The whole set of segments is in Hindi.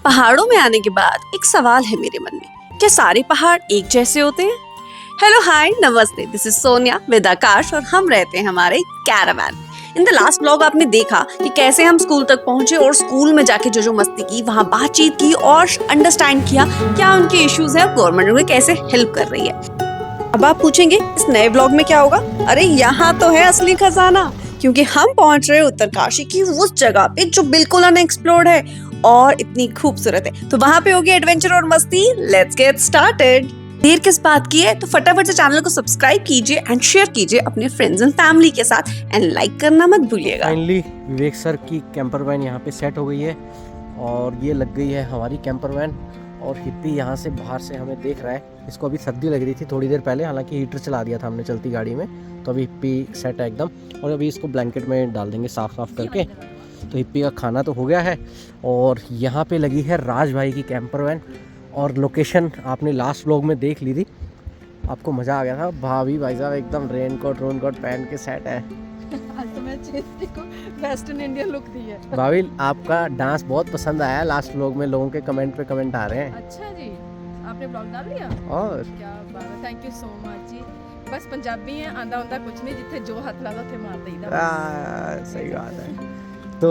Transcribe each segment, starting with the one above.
पहाड़ों में आने के बाद एक सवाल है मेरे मन में, क्या सारे पहाड़ एक जैसे होते हैं? हेलो हाय नमस्ते, दिस इज सोनिया विद आकाश और हम रहते हैं हमारे Caravan. In the last blog आपने देखा कि कैसे हम स्कूल तक पहुंचे और स्कूल में जाके जो मस्ती की, वहां बातचीत की और अंडरस्टैंड किया क्या उनके इश्यूज हैं, गवर्नमेंट उन्हें कैसे हेल्प कर रही है। अब आप पूछेंगे इस नए ब्लॉग में क्या होगा? अरे यहाँ तो है असली खजाना, क्योंकि हम पहुंच रहे हैं उत्तरकाशी की उस जगह पे जो बिल्कुल अनएक्सप्लोर्ड है और इतनी खूबसूरत है। तो वहां पे होगी एडवेंचर और मस्ती। Let's get started. देर किस बात की है, तो फटाफट से चैनल को सब्सक्राइब कीजिए एंड शेयर कीजिए अपने फ्रेंड्स एंड फैमिली के साथ एंड लाइक करना मत भूलिएगा। फाइनली विवेक सर की कैंपर वैन यहाँ पे सेट हो गई है और ये लग गई है हमारी कैंपर वैन। और हिप्पी यहाँ से बाहर से हमें देख रहा है। इसको अभी सर्दी लग रही थी थोड़ी देर पहले, हालांकि हीटर चला दिया था हमने चलती गाड़ी में, तो अभी हिप्पी सेट है एकदम। और अभी इसको ब्लैंकेट में डाल देंगे साफ करके। तो हिप्पी का खाना तो हो गया है और यहाँ पे लगी है राज भाई की कैंपर वैन। और लोकेशन आपने लास्ट व्लॉग में देख ली थी, आपको मज़ा आ गया था। भाभी भाई साहब एकदम रेन कोट पहन के सेट है। आज तो मैं को वेस्टर्न इंडियन लुक दी है। भाभी आपका डांस बहुत पसंद आया लास्ट व्लॉग में, लोगों के कमेंट पे कमेंट आ रहे हैं। अच्छा जी, आपने ब्लॉग डाल लिया? और क्या बात है, थैंक यू सो मच जी। बस पंजाबी है, आंदा कुछ नहीं, जिथे जो हाथ लगा उथे मार देईदा। सही बात है। तो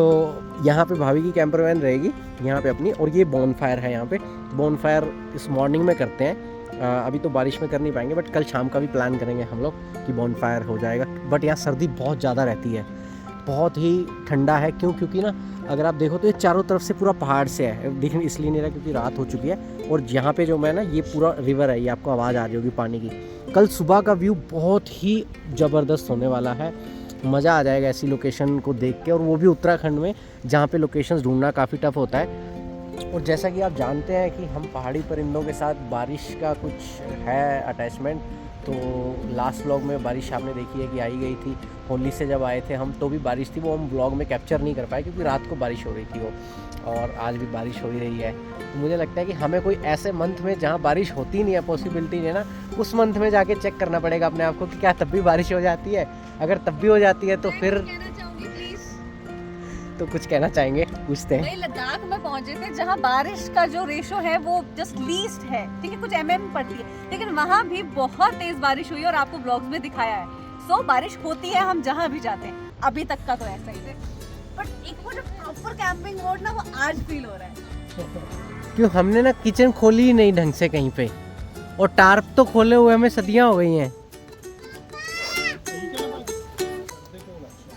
यहाँ पे भाभी की कैंपर वैन रहेगी यहाँ पे अपनी। और ये बॉनफायर है, यहाँ पे बॉनफायर इस मॉर्निंग में करते हैं। अभी तो बारिश में कर नहीं पाएंगे, बट कल शाम का भी प्लान करेंगे हम लोग कि बॉनफायर हो जाएगा। बट यहाँ सर्दी बहुत ज़्यादा रहती है, बहुत ही ठंडा है। क्योंकि ना अगर आप देखो तो ये चारों तरफ से पूरा पहाड़ से है, दिख इसलिए नहीं रहा क्योंकि रात हो चुकी है। और यहाँ पे जो मैं ना, ये पूरा रिवर है, ये आपको आवाज़ आ रही होगी पानी की। कल सुबह का व्यू बहुत ही ज़बरदस्त होने वाला है, मज़ा आ जाएगा ऐसी लोकेशन को देख के। और वो भी उत्तराखंड में, जहाँ पे लोकेशंस ढूंढना काफ़ी टफ होता है। और जैसा कि आप जानते हैं कि हम पहाड़ी परिंदों के साथ बारिश का कुछ है अटैचमेंट। तो लास्ट व्लॉग में बारिश आपने देखी है कि आई गई थी। होली से जब आए थे हम तो भी बारिश थी, वो हम व्लॉग में कैप्चर नहीं कर पाए क्योंकि रात को बारिश हो रही थी वो। और आज भी बारिश हो ही रही है। तो मुझे लगता है कि हमें कोई ऐसे मंथ में जहाँ बारिश होती नहीं है, पॉसिबिलिटी नहीं है ना, उस मंथ में जाके चेक करना पड़ेगा अपने आप को कि क्या तब भी बारिश हो जाती है। अगर तब भी हो जाती है तो फिर तो कुछ कहना चाहेंगे, पूछते हैं। लद्दाख में पहुंचे थे जहां बारिश का जो रेशो है वो जस्ट लीस्ट है, ठीक है, कुछ mm पड़ती है, लेकिन वहां भी बहुत तेज बारिश हुई और आपको ब्लॉग्स में दिखाया है। सो बारिश होती है हम जहां भी जाते हैं, अभी तक का तो ऐसा ही है। बट एक वो जो प्रॉपर कैंपिंग मोड ना, वो आज फील हो रहा है। क्यों हमने ना किचन खोली ही नहीं ढंग से कहीं पे, और टार्प तो खोले हुए हमें सदियां हो गई हैं।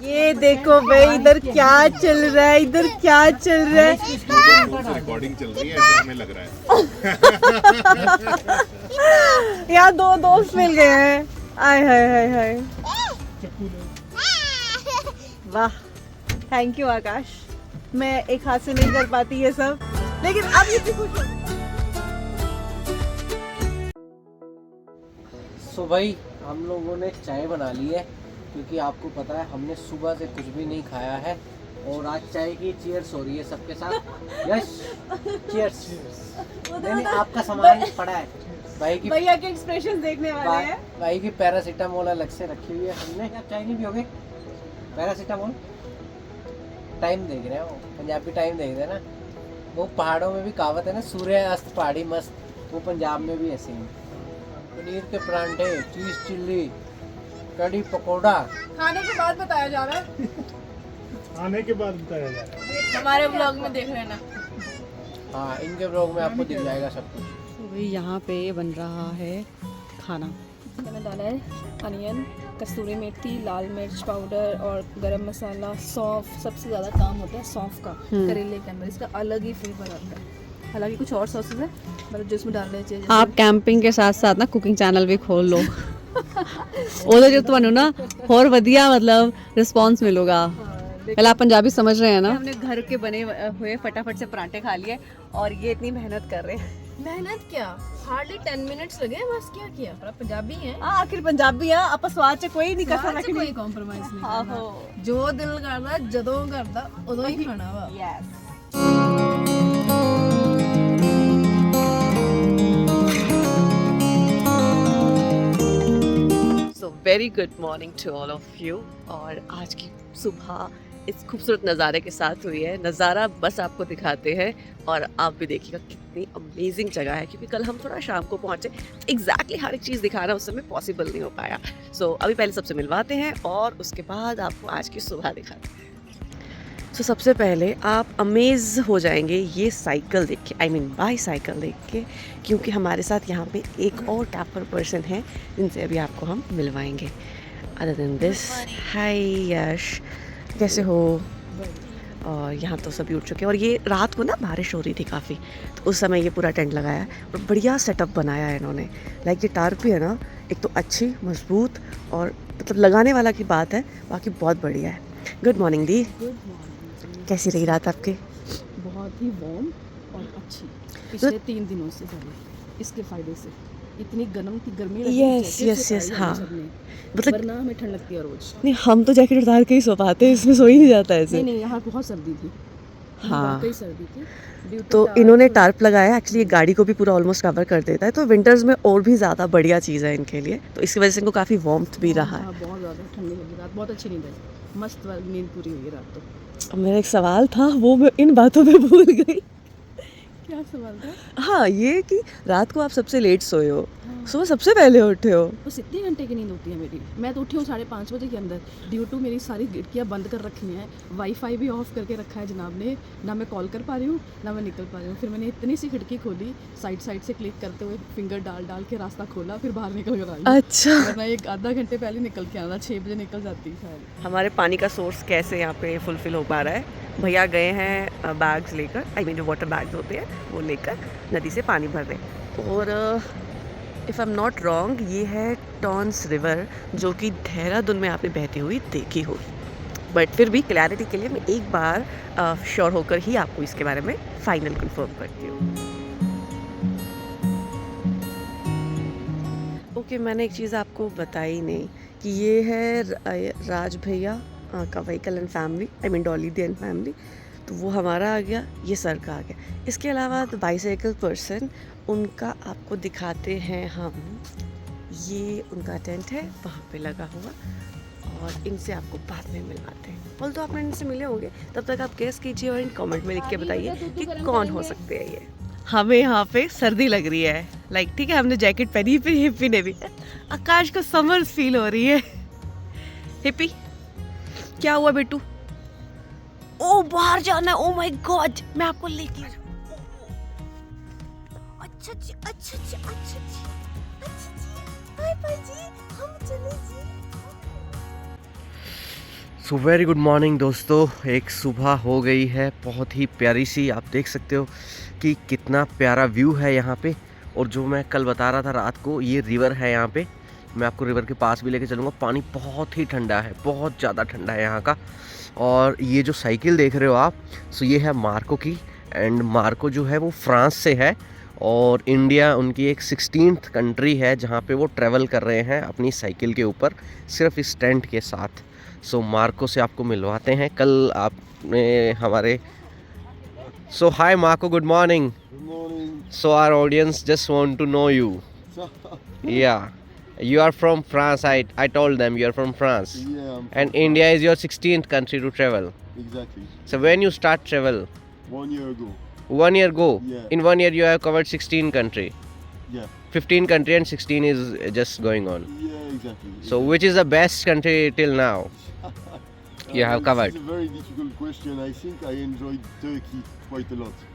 ये देखो भाई, इधर क्या चल रहा है, इधर क्या चल रहा है। रिकॉर्डिंग चल रही है, ऐसा हमें लग रहा है। यहाँ दो दोस्त मिल गए हैं। आय हाय हाय हाय, वाह, थैंक यू आकाश। मैं एक हाथ से नहीं कर पाती ये सब, लेकिन अब ये भी खुश हो। सो भाई हम लोगों ने चाय बना ली है, क्योंकि आपको पता है हमने सुबह से कुछ भी नहीं खाया है। और आज चाय की चीयर्स हो रही है सबके साथ। Yes cheers. नहीं, आपका सामान पड़ा है। भाई की भैया के एक्सप्रेशन देखने वाले हैं। भाई की पैरासीटामोल अलग से रखी हुई है हमने। आप चाय नहीं पियोगे? पैरासीटामोल। टाइम देख रहे हो, पंजाबी टाइम देख रहे हैं ना। वो पहाड़ों में भी कहावत है ना, सूर्य अस्त पहाड़ी मस्त, वो पंजाब में भी ऐसे ही। पनीर के परांठे, चीज़ चिल्ली, कड़ी पकोड़ा खाने के बाद बताया जा रहा है। आने के बाद बताया जा रहा है। हमारे ब्लॉग में देख लेना। हाँ, इनके ब्लॉग में आपको दिख जाएगा सब कुछ। तो यहाँ पे बन रहा है खाना। मैंने डाला है अनियन, कसूरी मेथी, लाल मिर्च पाउडर और गरम मसाला, सौंफ। सबसे ज़्यादा काम होता है सौंफ का करेले के अंदर, इसका अलग ही फ्लेवर आता है। हालांकि कुछ और सॉसेस है मतलब जो इसमें डालने चाहिए। आप कैंपिंग के साथ साथ ना कुकिंग चैनल भी खोल लो। ਉਹਦੇ ਜੋ ਤੁਹਾਨੂੰ ना और ਵਧੀਆ मतलब रिस्पांस मिलेगा। पहले आप पंजाबी समझ रहे हैं ना। हमने घर के बने हुए फटाफट से पराठे खा लिए और ये इतनी मेहनत कर रहे हैं। मेहनत क्या, हार्डली 10 मिनट्स लगे बस। क्या किया, पंजाबी है। आखिर पंजाबी है, आप स्वाद च कोई नहीं कर सकते, कोई कॉम्प्रोमाइज नहीं करना। आहो, जो दिल करदा ਜਦੋਂ ਕਰਦਾ ਉਦੋਂ ਹੀ ਖਾਣਾ ਵਾ। Yes. Very good morning to all of you. और आज की सुबह इस खूबसूरत नज़ारे के साथ हुई है। नज़ारा बस आपको दिखाते हैं और आप भी देखिएगा कितनी अमेजिंग जगह है, क्योंकि कल हम थोड़ा शाम को पहुँचे, एग्जैक्टली हर एक चीज़ दिखाना उस समय पॉसिबल नहीं हो पाया। सो अभी पहले सबसे मिलवाते हैं और उसके बाद आपको आज की सुबह दिखाते हैं। तो सबसे पहले आप अमेज़ हो जाएंगे ये साइकिल देख के, आई मीन बाईसाइकिल देख के, क्योंकि हमारे साथ यहाँ पे एक और टैपर पर्सन है जिनसे अभी आपको हम मिलवाएंगे। अदर देन दिस, हाय यश, कैसे हो? और यहाँ तो सभी उठ चुके हैं और ये रात को ना बारिश हो रही थी काफ़ी, तो उस समय ये पूरा टेंट लगाया है और बढ़िया सेटअप बनाया है इन्होंने। लाइक ये टार्प भी है ना, एक तो अच्छी मजबूत और मतलब लगाने वाला की बात है, बाकी बहुत बढ़िया है। गुड मॉर्निंग दी, गुड मॉर्निंग। कैसी रही रात आपकी? बहुत ही वार्म और अच्छी, पिछले 3 दिनों से ज़्यादा इसके फ़ायदे से। इतनी गर्मी लगी, Yes, जैकेट yes, से yes, उतारी हाँ। हमने सबने, मतलब वरना हमें ठंड लगती है रोज। नहीं, हम तो जैकेट उतार के ही सो पाते हैं, इसमें सो ही नहीं जाता ऐसे। नहीं नहीं, यहाँ बहुत सर्दी थी, हाँ। वाकई सर्दी थी। ड्यू टू तो टार्प इन्होंने टार्प लगाया, एक्चुअली ये गाड़ी को भी पूरा ऑलमोस्ट कवर कर देता है, तो विंटर्स में और भी ज़्यादा बढ़िया चीज़ है इनके लिए, तो इसकी वजह से इनको काफ़ी वार्मथ भी रहा है। हाँ, बहुत ज़्यादा ठंडी लगी रात, बहुत अच्छी नींद आई, मस्त नींद पूरी हुई रात तो। अब मेरा एक सवाल था, वो मैं इन बातों में भूल गई। क्या सवाल था? हाँ, ये कि रात को आप सबसे लेट सोए हो, हाँ। सुबह सबसे पहले उठे हो। बस इतने घंटे की नींद होती है मेरी। मैं तो उठी हूँ 5:30 बजे के अंदर, ड्यू टू मेरी सारी खिड़कियाँ बंद कर रखी हैं, वाईफाई भी ऑफ करके रखा है जनाब ने, ना मैं कॉल कर पा रही हूँ ना मैं निकल पा रही हूँ। फिर मैंने इतनी सी खिड़की खोली, साइड से क्लिक करते हुए फिंगर डाल के रास्ता खोला, फिर बाहर निकल कर आई। अच्छा, वरना एक आधा घंटे पहले निकल के आना, 6 बजे निकल जाती शायद। हमारे पानी का सोर्स कैसे यहाँ पे फुलफिल हो पा रहा है? भैया गए हैं बैग्स लेकर, आई मीन जो वाटर बैग्स होते हैं वो लेकर नदी से पानी भर रहे हैं। और if I am not wrong, ये है टॉन्स रिवर, जो कि देहरादून में आपने बहती हुई देखी होगी, बट फिर भी क्लैरिटी के लिए मैं एक बार श्योर होकर ही आपको इसके बारे में फाइनल कंफर्म करती हूँ। ओके, मैंने एक चीज़ आपको बताई नहीं कि ये है राज भैया का vehicle and family, I mean Dolly the and family, तो वो हमारा आ गया, ये सर का आ गया। इसके अलावा द बाईसाइकिल पर्सन, उनका आपको दिखाते हैं हम, ये उनका टेंट है वहाँ पे लगा हुआ, और इनसे आपको बाद में मिलवाते हैं। बोल तो आपने इनसे मिले होंगे, तब तक आप गेस कीजिए और इन कमेंट में लिख के बताइए कि कौन हो सकते हैं ये। हमें यहाँ पे सर्दी लग रही है, लाइक ठीक है, हमने जैकेट पहनी, फिर हिप्पी ने भी। आकाश को समर फील हो रही है। हिप्पी, क्या हुआ बेटू? ओ, बाहर जाना है, ओ माय गॉड, मैं आपको लेके अच्छा जी, अच्छा जी, अच्छा जी, अच्छा जी, बाय बाय जी, हम चले जी। सो वेरी गुड मॉर्निंग दोस्तों, एक सुबह हो गई है बहुत ही प्यारी सी। आप देख सकते हो कि कितना प्यारा व्यू है यहाँ पे, और जो मैं कल बता रहा था रात को, ये रिवर है यहाँ पे, मैं आपको रिवर के पास भी लेके चलूँगा। पानी बहुत ही ठंडा है, बहुत ज़्यादा ठंडा है यहाँ का। और ये जो साइकिल देख रहे हो आप, सो ये है मार्को की, एंड मार्को जो है वो फ्रांस से है, और इंडिया उनकी एक 16th कंट्री है जहाँ पे वो ट्रैवल कर रहे हैं अपनी साइकिल के ऊपर, सिर्फ इस टेंट के साथ। सो मार्को से आपको मिलवाते हैं। कल आपने हमारे hi Marco, good morning. Good morning. So our audience just want to know you. Yeah, you are from France. I told them you are from France. Yeah, And India is your 16th country to travel. exactly. So when you start travel? 1 year ago. 1 year ago? Yeah. In 1 year you have covered 16 country. Yeah. 15 country and 16 is just going on. Yeah, exactly. So which is the best country till now? You have covered. This is a very difficult question. I think I enjoyed Turkey quite a lot.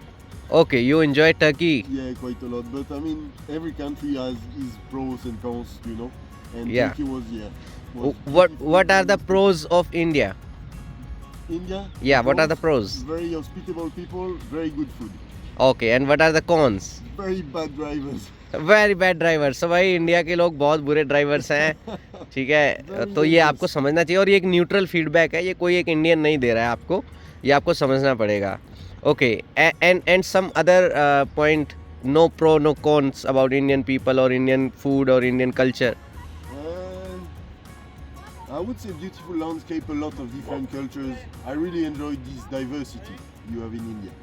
Okay, you enjoy Turkey. Yeah, quite a lot. But I mean, every country has its pros and cons, you know. And Yeah. Turkey was, What are the pros of India? India? Yeah, what are the pros? Very hospitable people, very good food. Okay, and what are the cons? Very bad drivers. Very bad driver. So भाई इंडिया के लोग बहुत बुरे ड्राइवर्स हैं, ठीक है, तो ये आपको समझना चाहिए। और ये एक न्यूट्रल फीडबैक है, ये कोई एक इंडियन नहीं दे रहा है आपको, ये आपको समझना पड़ेगा। Okay, and some other point, no pro no cons about Indian people और इंडियन फूड और Indian culture? I would say beautiful landscape, a lot of different cultures. I really enjoyed this diversity you have in India.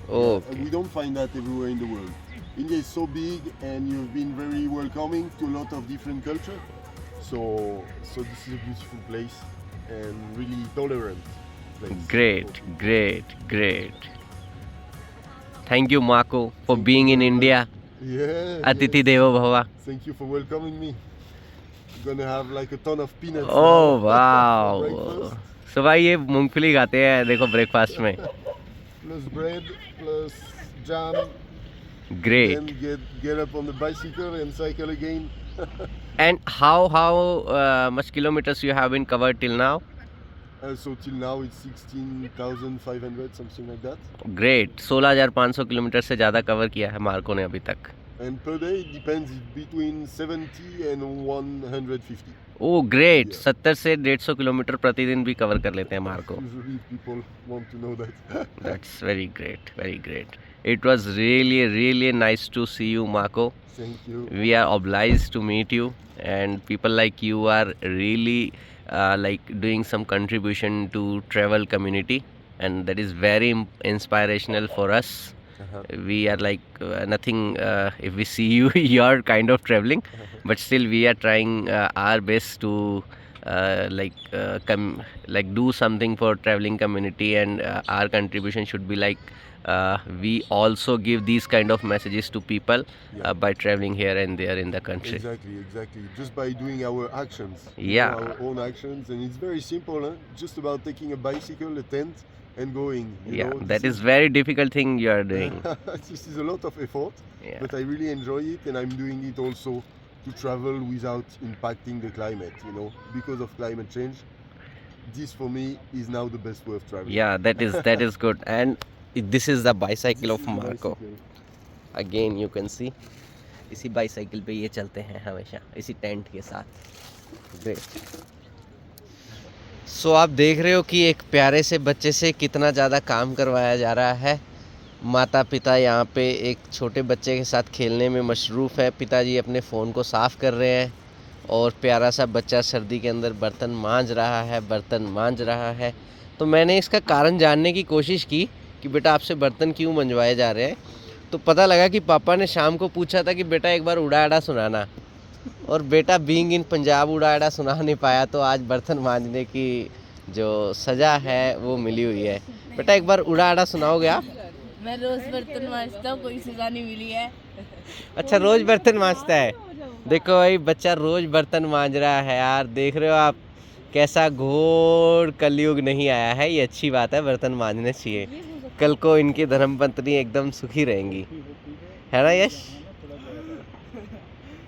Okay, We don't find that everywhere in the world. India is so big and you've been very welcoming to a lot of different cultures. So this is a beautiful place and really tolerant. place. Great, great, great. Thank you, Marco, for being in India. Yeah. Atiti Devo Bhava. Thank you for welcoming me. Gonna have like a ton of peanuts. Oh now for wow. breakfast, So भाई ये मूंगफली खाते हैं देखो ब्रेकफास्ट में. plus bread, plus jam. Great. Then get up on the bicycle and cycle again. And how much kilometers you have been covered till now? So till now it's 16,500, something like that. Great. 16,500 kilometre से ज़्यादा कवर किया है मार्को ने अभी तक. And per day it depends, it's between 70 and 150. Oh great. Yeah. 70 से 150 किलोमीटर प्रतिदिन भी कवर कर लेते हैं Marco. Usually people want to know that. That's very great, very great. It was really nice to see you, Marco. Thank you. We are obliged to meet you, and people like you are really like doing some contribution to travel community, and that is very inspirational for us. We are like nothing if we see you your kind of traveling, but still we are trying our best to like do something for traveling community, and our contribution should be like we also give these kind of messages to people by traveling here and there in the country. Exactly. Just by doing our actions. Yeah. Our own actions, and it's very simple. Huh? Just about taking a bicycle, a tent, and going. You Yeah, know, that is very difficult thing you are doing. This is a lot of effort, Yeah. but I really enjoy it, and I'm doing it also to travel without impacting the climate. You know, because of climate change. This for me is now the best way of traveling. Yeah, that is good. And this is the bicycle of Marco. Again you can see. इसी बाईसाइकिल पे ये चलते हैं हमेशा इसी टेंट के साथ. ग्रेट. सो आप देख रहे हो कि एक प्यारे से बच्चे से कितना ज़्यादा काम करवाया जा रहा है. माता पिता यहाँ पे एक छोटे बच्चे के साथ खेलने में मशरूफ़ है. पिताजी अपने फ़ोन को साफ़ कर रहे हैं और प्यारा सा बच्चा सर्दी के अंदर बर्तन मांज रहा है. तो मैंने इसका कारण जानने की कोशिश की कि बेटा आपसे बर्तन क्यों मंजवाए जा रहे हैं. तो पता लगा कि पापा ने शाम को पूछा था कि बेटा एक बार उड़ा अड़ा सुनाना, और बेटा बीइंग इन पंजाब उड़ा अड़ा सुना नहीं पाया, तो आज बर्तन मांजने की जो सज़ा है वो मिली हुई है. बेटा एक बार उड़ा अड़ा सुनाओगे आप? मैं रोज बर्तन मांजता हूँ, कोई सजा नहीं मिली है. अच्छा, रोज़ बर्तन मांजता है. देखो भाई बच्चा रोज़ बर्तन मांज रहा है यार. देख रहे हो आप कैसा घोर कलयुग नहीं आया है. ये अच्छी बात है, बर्तन मांजने चाहिए. कल को इनकी धर्मपत्नी एकदम सुखी रहेंगी, है ना यश?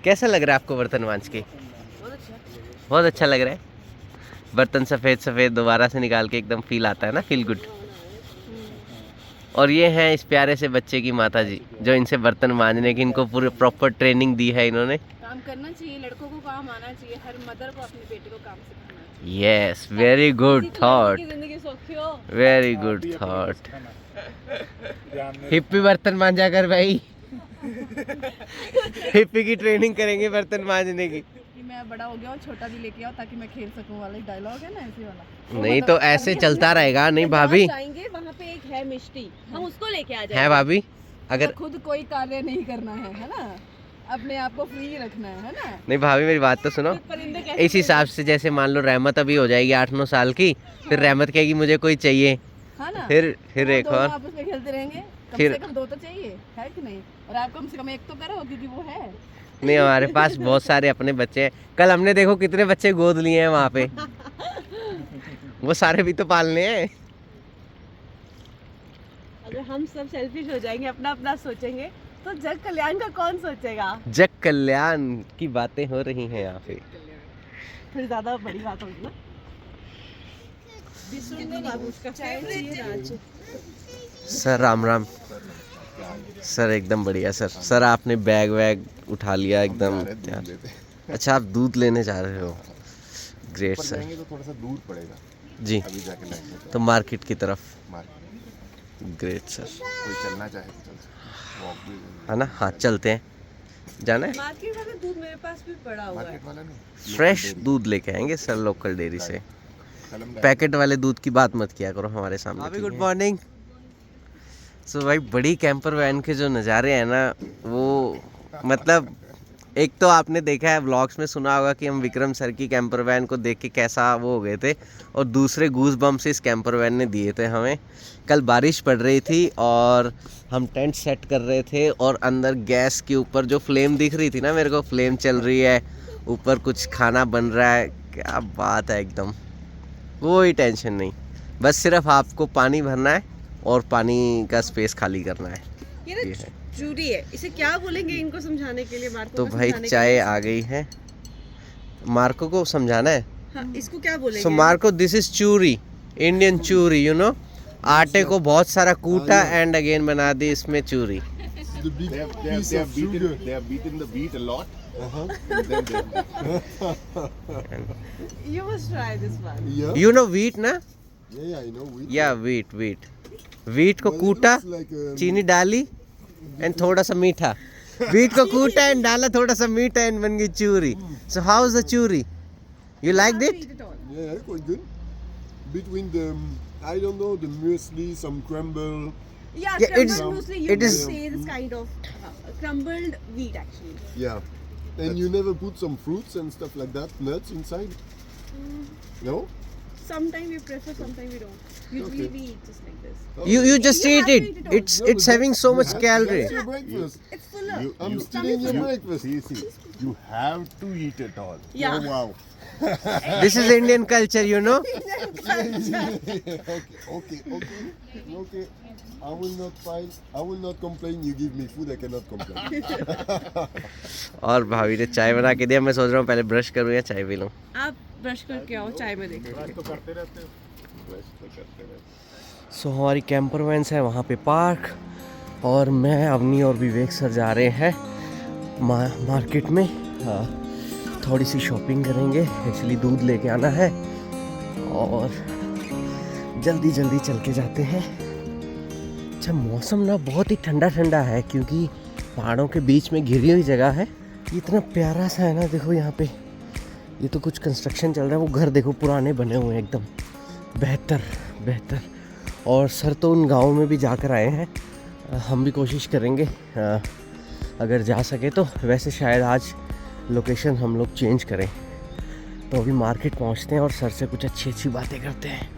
कैसा लग रहा है आपको बर्तन मांज के? बहुत अच्छा लग रहा है. बर्तन सफ़ेद दोबारा से निकाल के एकदम फील आता है ना, फील गुड. और ये हैं इस प्यारे से बच्चे की माता जी जो इनसे बर्तन मांजने की इनको पूरी प्रॉपर ट्रेनिंग दी है इन्होंने. काम करना चाहिए, लड़कों को काम आना चाहिए, हर मदर को अपने बेटे को काम सिखाना चाहिए. यस, वेरी गुड थॉट, जिंदगी सौखी हो. Very good thought. हिप्पी बर्तन मांजा कर भाई. हिप्पी की ट्रेनिंग करेंगे बर्तन मांजने की. कि मैं बड़ा हो गया हूँ, छोटा भी लेके आओ ताकि मैं खेल सकूं वाला डायलॉग है ना, ऐसे वाला. नहीं तो ऐसे चलता रहेगा. नहीं भाभी जाएंगे वहाँ पे एक है मिष्टी, हम उसको लेके आ है जाएंगे. भाभी. अगर खुद कोई कार्य नहीं करना है ना, अपने आप को फ्री रखना है ना. नहीं भाभी मेरी बात तो सुनो. परिंदे कैसे इस हिसाब से जैसे मान लो रहमत अभी हो जाएगी 8-9 साल की, फिर रहमत कहेगी मुझे कोई चाहिए, हाँ ना, फिर एक दोनों और. आपस में खेलते रहेंगे. कम फिर- से कम 2 तो चाहिए, है कि नहीं? और आप कम से कम 1 तो करो क्योंकि वो है. नहीं हमारे पास बहुत सारे अपने बच्चे हैं. कल हमने देखो कितने बच्चे गोद लिए हैं वहाँ पे. वो सारे भी तो पालने हैं. अगर हम सब सेल्फिश हो जाएंगे, अपना अपना सोचेंगे, तो जग कल्याण का कौन सोचेगा? जग कल्याण की बातें हो रही हैं यहाँ पे. फिर ज्यादा बड़ी बात होगी ना. सर राम राम. सर एकदम बढ़िया सर. सर आपने बैग वैग उठा लिया एकदम. अच्छा आप दूध लेने जा रहे हो. Great sir. तो थोड़ा सा दूर पड़ेगा जी, अभी जाके लाएंगे तो मार्केट की तरफ. मार्केट. Great sir. कोई चलना चाहे तो चल सकते, वॉक भी है ना. हाँ चलते हैं. जाना है. मार्केट वाला दूध मेरे पास भी पड़ा हुआ है. मार्केट वाला नहीं, फ्रेश दूध लेके आएंगे सर लोकल डेयरी से. कलम पैकेट वाले दूध की बात मत किया करो हमारे सामने. अभी गुड मॉर्निंग. सो भाई बड़ी कैंपर वैन के जो नज़ारे हैं ना वो मतलब एक तो आपने देखा है व्लॉग्स में, सुना होगा कि हम विक्रम सर की कैंपर वैन को देख के कैसा वो हो गए थे, और दूसरे गूज बम्प्स इस कैंपर वैन ने दिए थे हमें। कल बारिश पड़ रही थी और हम टेंट सेट कर रहे थे, और अंदर गैस के ऊपर जो फ्लेम दिख रही थी ना मेरे को, फ्लेम चल रही है, ऊपर कुछ खाना बन रहा है, क्या बात है एकदम। कोई टेंशन नहीं, बस सिर्फ आपको पानी भरना है और पानी का स्पेस खाली करना है। ये है। चूरी है, इसे क्या बोलेंगे इनको समझाने के लिए? मार्को तो को भाई समझाने के चाय लिए? आ गई है, मार्को को समझाना है। हाँ, इसको क्या बोलेंगे? सो मार्को, दिस इज चूरी, इंडियन चूरी, यू नो। आटे को बहुत सारा कूटा एंड अगेन बना दी इसमें चूरी। The big piece of sugar. They have beaten the wheat a lot. And then they You must try this one. Yeah. You know wheat ना? Yeah, I know. Wheat. या वीट को Well, it कूटा, looks like, चीनी डाली एंड थोड़ा सा मीठा। वीट को कूटा एंड डाला थोड़ा सा मीठा एंड बन गई चूरी। सो हाउ इज द चूरी? You like it? Eat it all. Yeah, quite good. Between the, I don't know, the muesli, some crumble. Yeah, Yeah, crumbled it's- muesli. You it can is- say this kind of crumbled wheat actually. Yeah. And you never put some fruits and stuff like that, nuts inside? No? Sometimes we prefer, sometimes we don't. Usually Okay. we eat just like this. You just You eat have to it. eat it all. It's No, it's but having so much That's calorie. your breakfast. It's full of. I'm you- stealing your you- breakfast. see, you have to eat it all. Yeah. Oh, wow. This is Indian culture, you know. Okay. I will not find. I will not complain. You give me food, I cannot complain. और भाभी ने चाय बना के दिया। मैं सोच रहा हूँ पहले ब्रश करूँ या चाय पी लूँ। आप ब्रश करके आओ, चाय में देखो। तो करते रहते हो। Rest तो करते रहते हो। सो हमारी कैंपर वैन्स है वहाँ पे पार्क, और मैं, अवनी और विवेक सर जा रहे हैं मार्केट में। थोड़ी सी शॉपिंग करेंगे, एक्चुअली दूध लेके आना है, और जल्दी जल्दी चल के जाते हैं। अच्छा, मौसम ना बहुत ही ठंडा ठंडा है, क्योंकि पहाड़ों के बीच में घिरी हुई जगह है। ये इतना प्यारा सा है ना, देखो यहाँ पे ये तो कुछ कंस्ट्रक्शन चल रहा है। वो घर देखो पुराने बने हुए हैं एकदम बेहतर। और सर तो उन गाँव में भी जाकर आए हैं, हम भी कोशिश करेंगे अगर जा सके तो। वैसे शायद आज लोकेशन हम लोग चेंज करें। तो अभी मार्केट पहुंचते हैं और सर से कुछ अच्छी बातें करते हैं।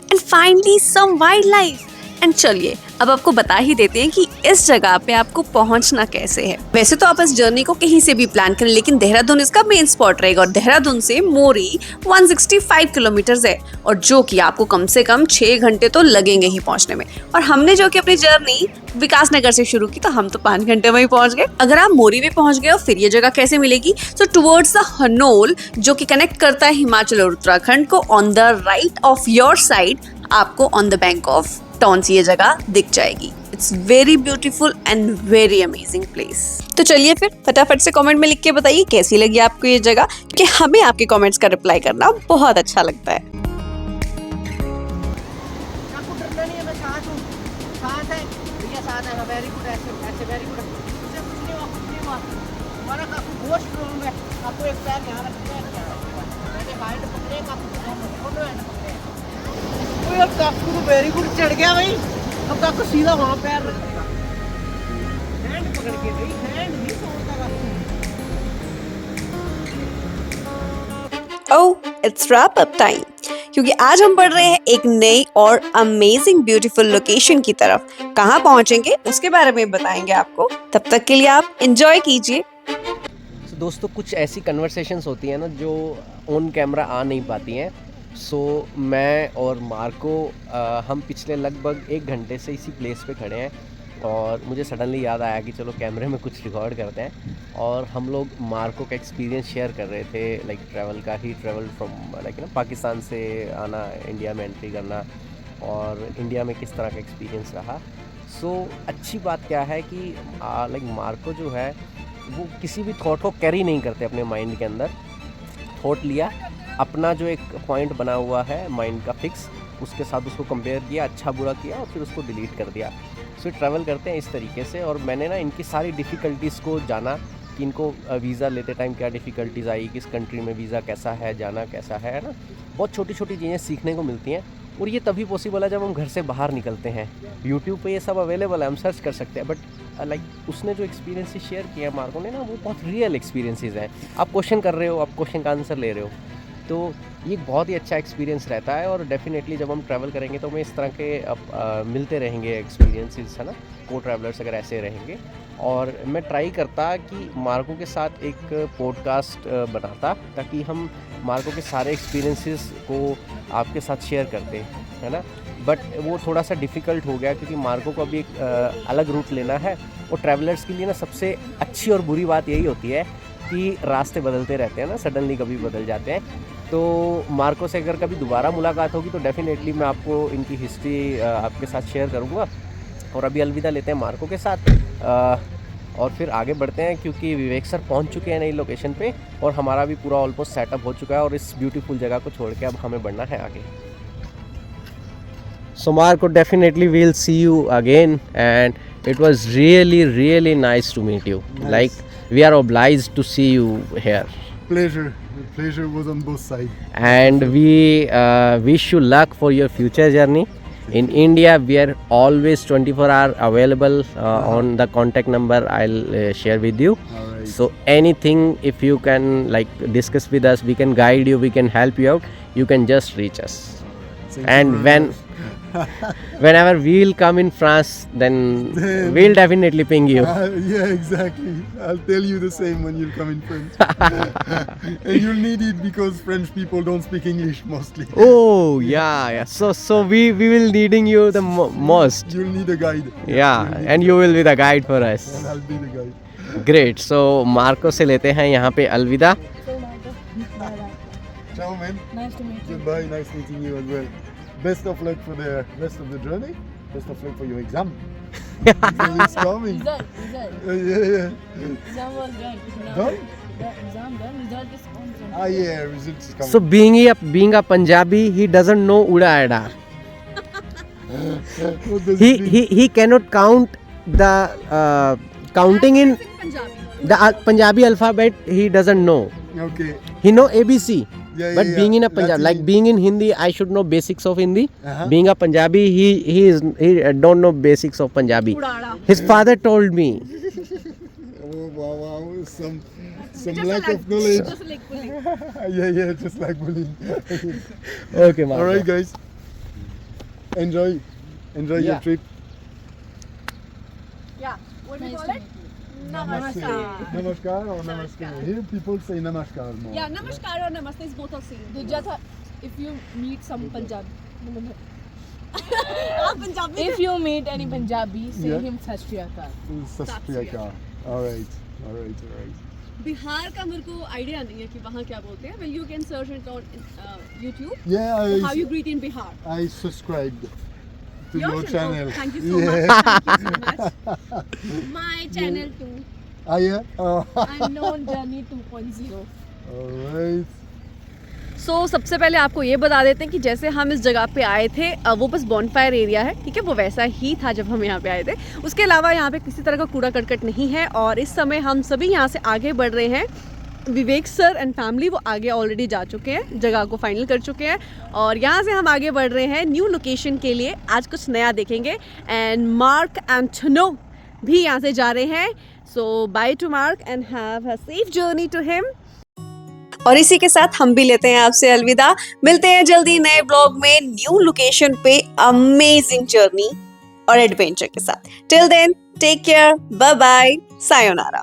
And finally some wild life. And चलिए अब आपको बता ही देते हैं कि इस जगह पे आपको पहुंचना कैसे है। वैसे तो आप इस जर्नी को कहीं से भी प्लान करें, लेकिन देहरादून इसका मेन स्पॉट रहेगा, और देहरादून से मोरी 165 किलोमीटर है, और जो कि आपको कम से कम 6 घंटे तो लगेंगे ही पहुंचने में। और हमने जो कि अपनी जर्नी विकासनगर से शुरू की, तो हम तो 5 घंटे में ही पहुंच गए। अगर आप मोरी में पहुंच गए और फिर ये जगह कैसे मिलेगी, तो टुवर्ड्स द हनोल, जो कि कनेक्ट करता है हिमाचल और उत्तराखंड को, on the right of your side आपको on the bank of Tons ये जगह दिख जाएगी। It's very beautiful and very amazing place. तो चलिए फिर फटाफट से कमेंट में लिख के बताइए कैसी लगी आपको ये जगह, क्योंकि हमें आपके कमेंट्स का रिप्लाई करना बहुत अच्छा लगता है। काकू तो वेरी गुड चढ़ गया भाई। अब काकू सीधा वहां पैर रखेगा, हैंड पकड़ के भाई, हैंड नहीं छोड़ता काकू। ओह, इट्स रैप अप टाइम, क्योंकि आज हम बढ़ रहे हैं एक नई और अमेजिंग ब्यूटीफुल लोकेशन की तरफ। कहाँ पहुंचेंगे उसके बारे में बताएंगे आपको, तब तक के लिए आप एंजॉय कीजिए। तो दोस्तों, कुछ ऐसी कन्वर्सेशंस होती हैं ना जो ऑन कैमरा आ नहीं पाती हैं। सो मैं और मार्को हम पिछले लगभग 1 घंटे से इसी प्लेस पे खड़े हैं, और मुझे सडनली याद आया कि चलो कैमरे में कुछ रिकॉर्ड करते हैं। और हम लोग मार्को का एक्सपीरियंस शेयर कर रहे थे, लाइक ट्रैवल का। ही ट्रैवल फ्रॉम लाइक ना पाकिस्तान से आना, इंडिया में एंट्री करना, और इंडिया में किस तरह का एक्सपीरियंस रहा। सो अच्छी बात क्या है कि लाइक मार्को जो है वो किसी भी थॉट को कैरी नहीं करते अपने माइंड के अंदर। थॉट लिया, अपना जो एक पॉइंट बना हुआ है माइंड का फिक्स, उसके साथ उसको कंपेयर किया, अच्छा बुरा किया, और फिर उसको डिलीट कर दिया। सो ट्रैवल करते हैं इस तरीके से। और मैंने ना इनकी सारी डिफ़िकल्टीज़ को जाना, कि इनको वीज़ा लेते टाइम क्या डिफ़िकल्टीज़ आई, किस कंट्री में वीज़ा कैसा है, जाना कैसा है ना। बहुत छोटी छोटी चीज़ें सीखने को मिलती हैं और ये तभी पॉसिबल है जब हम घर से बाहर निकलते हैं। यूट्यूब पे ये सब अवेलेबल है, हम सर्च कर सकते हैं, बट लाइक उसने जो एक्सपीरियंसेस शेयर किया है मार्को ने ना, वो बहुत रियल एक्सपीरियंसेस हैं। आप क्वेश्चन कर रहे हो, आप क्वेश्चन का आंसर ले रहे हो, तो ये बहुत ही अच्छा एक्सपीरियंस रहता है। और डेफिनेटली जब हम ट्रैवल करेंगे तो हमें इस तरह के मिलते रहेंगे एक्सपीरियंसेस, है ना, को ट्रैवलर्स अगर ऐसे रहेंगे। और मैं ट्राई करता कि मार्को के साथ एक पॉडकास्ट बनाता, ताकि हम मार्को के सारे एक्सपीरियंसेस को आपके साथ शेयर करते, है ना। बट वो थोड़ा सा डिफ़िकल्ट हो गया क्योंकि मार्को को अभी एक अलग रूट लेना है। और ट्रैवलर्स के लिए ना सबसे अच्छी और बुरी बात यही होती है कि रास्ते बदलते रहते हैं ना, सडनली कभी बदल जाते हैं। तो मार्को से अगर कभी दोबारा मुलाकात होगी तो डेफ़िनेटली मैं आपको इनकी हिस्ट्री आपके साथ शेयर करूँगा। और अभी अलविदा लेते हैं मार्को के साथ और फिर आगे बढ़ते हैं, क्योंकि विवेक सर पहुंच चुके हैं नई लोकेशन पे और हमारा भी पूरा ऑलमोस्ट सेटअप हो चुका है और इस ब्यूटीफुल जगह को छोड़ के अब हमें बढ़ना है आगे। So Marco, definitely we'll see you again, and it was really nice to meet you. Nice. Like, we are obliged to see you here, Pleasure. The pleasure was on both sides. and we wish you luck for your future journey. In India, we are always 24-hour available on the contact number I'll share with you. Alright. So anything, if you can like discuss with us, we can guide you, we can help you out. You can just reach us. Thank you And very when much. whenever we'll come in France, then we'll definitely ping you. Yeah, exactly. I'll tell you the same when you come in France. And you'll need it because French people don't speak English mostly. Oh yeah. So we will needing you the most. You'll need a guide. Yeah, and you will be the guide for us. And I'll be the guide. Great. So Marco से लेते हैं यहाँ पे अलविदा. So Marco, bye. Ciao, man. Nice to meet you. Goodbye. Nice meeting you as well. Best of luck for the rest of the journey. Best of luck for your exam. Because it's coming. Result. Yeah. Exam was done. Now Done? the exam done. Result is on. Ah, yeah. Results is coming. So being a Punjabi, he doesn't know Uda Ada. What does it mean? He cannot count the counting in the Punjabi alphabet. He doesn't know. Okay. He know ABC. Yeah, But yeah, being in a yeah. Punjab, like Latin. being in Hindi, I should know basics of Hindi. Uh-huh. Being a Punjabi, he don't know basics of Punjabi. His father told me. Oh, wow. Some lack of knowledge. Just like bullying. Yeah, just like bullying. Okay, Marco. All right, guys. Enjoy your Yeah. trip. Yeah. What do you Nice call to it? meet you. Namaskar. Namaskar or namaskar. Here people say namaskar more. Yeah, namaskar or namaste is both are same. दूजा था, if you meet some Punjabi, आप Punjabi if you meet any Punjabi, say Yeah. him Sat Shri Akal. Sat Shri Akal. All right. Bihar का मेरे को आइडिया नहीं है कि वहाँ क्या बोलते हैं. Well, you can search it on YouTube. Yeah, How you greet in Bihar. I subscribed to your Your channel. Oh, thank you so Yeah. much. Thank you so much. My channel too. Ah, yeah? Oh. Unknown Journey 2.0. All right. सो सबसे पहले आपको ये बता देते हैं कि जैसे हम इस जगह पे आए थे वो बस बॉनफायर एरिया है, ठीक है, वो वैसा ही था जब हम यहाँ पे आए थे। उसके अलावा यहाँ पे किसी तरह का कूड़ा करकट नहीं है। और इस समय हम सभी यहाँ से आगे बढ़ रहे हैं। विवेक सर एंड फैमिली वो आगे ऑलरेडी जा चुके हैं, जगह को फाइनल कर चुके हैं और यहाँ से हम आगे बढ़ रहे हैं न्यू लोकेशन के लिए। आज कुछ नया देखेंगे एंड मार्क एंड छनो भी यहाँ से जा रहे हैं। So bye to Mark and have a safe journey to him. और इसी के साथ हम भी लेते हैं आपसे अलविदा। मिलते हैं जल्दी नए ब्लॉग में न्यू लोकेशन पे अमेजिंग जर्नी और एडवेंचर के साथ। Till then take care, bye bye, sayonara.